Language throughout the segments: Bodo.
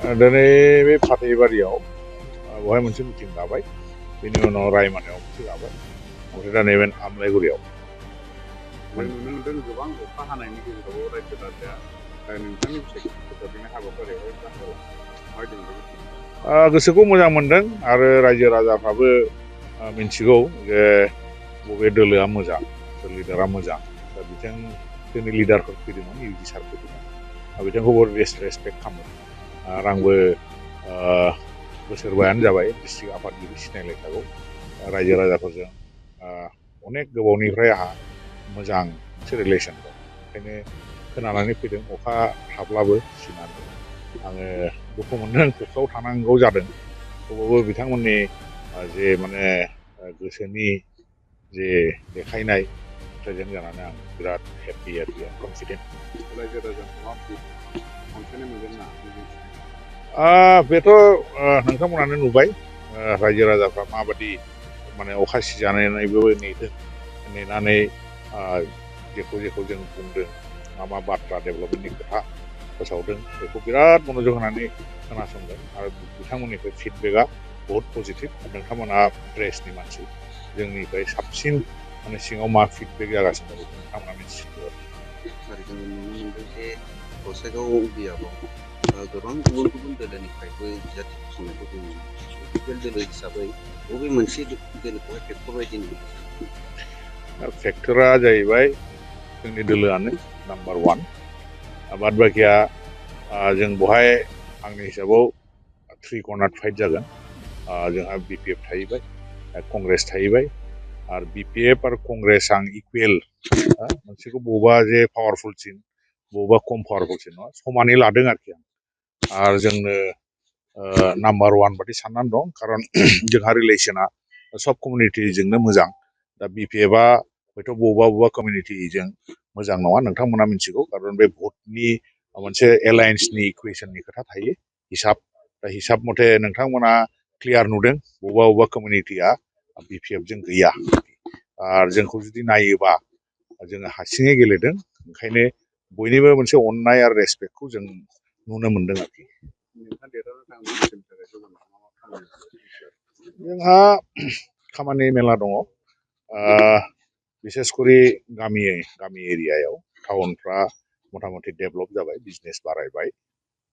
दिनै बे फाथैबारियाव बहाय मोनसे मिटिं लाबाय, बेनि उनाव रायमानायाव मोनसे लाबाय, ओमफ्राय दा नैबे आमलाइगुरियाव। नुनो मोनदों गोबां अखा हानायनि गेजेराव रायजो राजाया नोंथांनि बिसायख'थि फोसावनाय हाबाफारियावहाय बाहागो लादों। गोसोखौ मोजां मोनदों आरो रायजो राजाफ्राबो मिन्थिगौ जे बबे दोलोआ मोजां, सोर लिडारा मोजां। दा बिथां जोंनि लिडारफोर फैदोंमोन, इउजि सार फैदोंमोन, बिथांखौबो रेसपेक्ट खालामो। आरो आंबो बोसोरबायानो जाबाय डिस्ट्रिक्ट आफादगिरि सिनायलायखागौ रायजो राजाफोरजों अनेक गोबावनिफ्राय आंहा मोजां मोनसे रिलेसन दं। ओंखायनो खोनानानै फैदों अखा हाब्लाबो सिनानै आङो दुखु मोनदों, क'क्राझाराव थांनांगौ जादों। थेवबाबो बिथांमोननि जे माने गोसोनि जे देखायनाय प्रेजेन्ट जानानै आं बिराद हेपि आरोखि, कनफिडेन्ट। रायजो राजाखौ माबायदि अनसायनाय मोनदों ना? बेथ' नोंथांमोनानो नुबाय रायजो राजाफ्रा माबादि माने अखा सिजानानैबो नेदों, नेनानै जेखौ जों बुंदों, मा बाथ्रा डेभेलपमेन्टनि खोथा फोसावदों, बेखौ बिराद मनोजोग होनानै खोनासंदों। आरो बिथांमोननिफ्राय फिडबेकआ बहुद पजिटिभ। नोंथांमोना प्रेसनि मानसि, जोंनिफ्राय साबसिन माने सिङाव मा फिडबेक जागासिनो दं बेखौ नोंथांमोना मिथिसिगौ। आरो जोङो नुनो मोनदों जे गसाइगाव बियाबाव गोबां गुबुन गुबुन दोलोनिफ्रायबो बिजाथि फसंनायखौ जों नुनो मोनो। पलिटिकेल दोलो हिसाबै बबे मोनसे दोलोखौहाय फेक्टर बायदि नुयो? फेक्टरा जाहैबाय जोंनि दोलोआनो नाम्बार 1। बाद बाखिया जों बहाय आंनि हिसाबाव 3 कर्नार फाइट जागोन। जोंहा BPF थाहैबाय, कंग्रेस थाहैबाय, आरो BPF आरो कंग्रेस आं इकुवेल मोनसेखौ बबेबा जे पावारफुलसिन, बबेबा खम पावारफुलसिन नङा, समानै लादों आरोखि आं। आरो जोंनो नाम्बार 1 बादि साननानै दं, खारन जोंहा रिलेसना सब कमिउनिटिजोंनो मोजां। दा BPFआ हयथ' बबेबा कमिउनिटिजों मोजां नङा, नोंथांमोना मिथिगौ, खारन बे भटनि मोनसे एलायन्सनि इकुवेसननि खोथा थायो, हिसाब। दा हिसाब मथे नोंथांमोना क्लियार नुदों बबेबा कमिउनिटिया BPFजों गैया। आरो जोंखौ जुदि नायोबा जोङो हारसिङै गेलेदों, ओंखायनो बयनिबो मोनसे अननाय आरो रेसपेक्टखौ जों नुनो मोनदों आरोखि। जोंहा खामानि मेला दङ, बिसेसकरि गामि एरियायाव। टाउनफ्रा मथा मथि डेभेलप जाबाय, बिजनेस बारायबाय।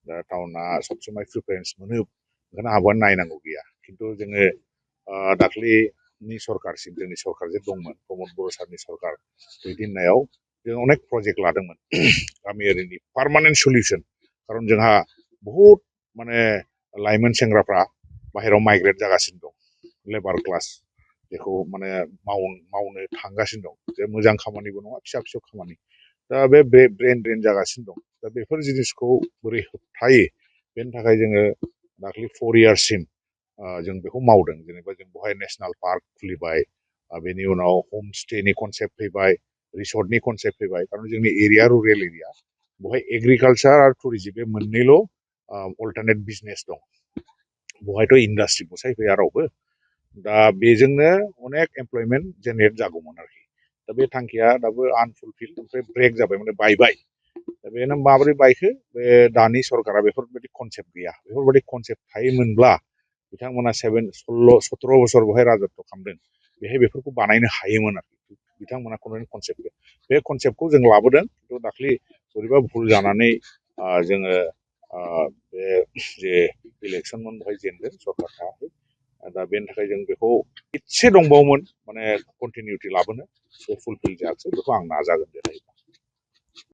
दा टाउना सबसमाय प्रिफारेन्स मोनो, ओंखायनो आबहावा नायनांगौ गैया। खिन्थु जोङो दाख्लैनि सरकारसिम, जोंनि सरकार जे दंमोन, प्रमद बर' सारनि सरकार दैदेननायाव जों अनेक प्रजेक्ट लादोंमोन गामि एरियानि पार्मानेन्ट सलिउसन। खारन जोंहा बहुद माने लाइमोन सेंग्राफ्रा बाहेरायाव माइग्रेट जागासिनो दं, लेबार क्लास, बेखौ माने मावनो थांगासिनो दं। जे मोजां खामानिबो नङा, फिसा फिसौ खामानि। दा बे ब्रेन ड्रेन जागासिनो दं। दा बेफोर जिनिसखौ बोरै होबथायो, बेनि थाखाय जोङो दाख्लै 4 इयार्ससिम जों बेखौ मावदों। जेनेबा जों बेवहाय नेसनेल पार्क खुलिबाय, बेनि उनाव हम स्टेनि कनसेप्ट फैबाय, रिसर्टनि कनसेप्ट फैबाय। खारन जोंनि एरिया रुरेल एरिया, बेवहाय एग्रिकालचार आरो टुरिजिम बे मोननैल' अल्टारनेट बिजनेस दं। बेवहायथ' इन्डास्ट्रि बसायफैया रावबो। दा बेजोंनो अनेक एमप्लयमेन्ट जेनेरेट जागौमोन आरोखि। दा बे थांखिया दाबो आनफुलफिल्ड, ओमफ्राय ब्रेक जाबाय, माने बायबाय। दा बेनो माबोरै बायखो, बे दानि सरकारा बेफोरबायदि कनसेप्ट गैया। बेफोरबायदि कनसेप्ट थायोमोनब्ला बिथांमोना 17 बोसोर बेवहाय राजत्व खालामदों, बेहाय बेफोरखौ बानायनो हायोमोन आरोखि। बिथांमोना खुनु कनसेप्ट गैया। बे कनसेप्टखौ जों लाबोदों, खिन्थु दाख्लै बोरैबा भुल जानानै जोङो बे जे इलेक्सनमोन बेवहाय जेनदों, सरकार थायाखै। दा बेनि थाखाय जों बेखौ इसे दंबावोमोन, माने कन्टिनिउटि लाबोनो, बे फुलफिल जायाखिसै। बेखौ आं नाजागोन।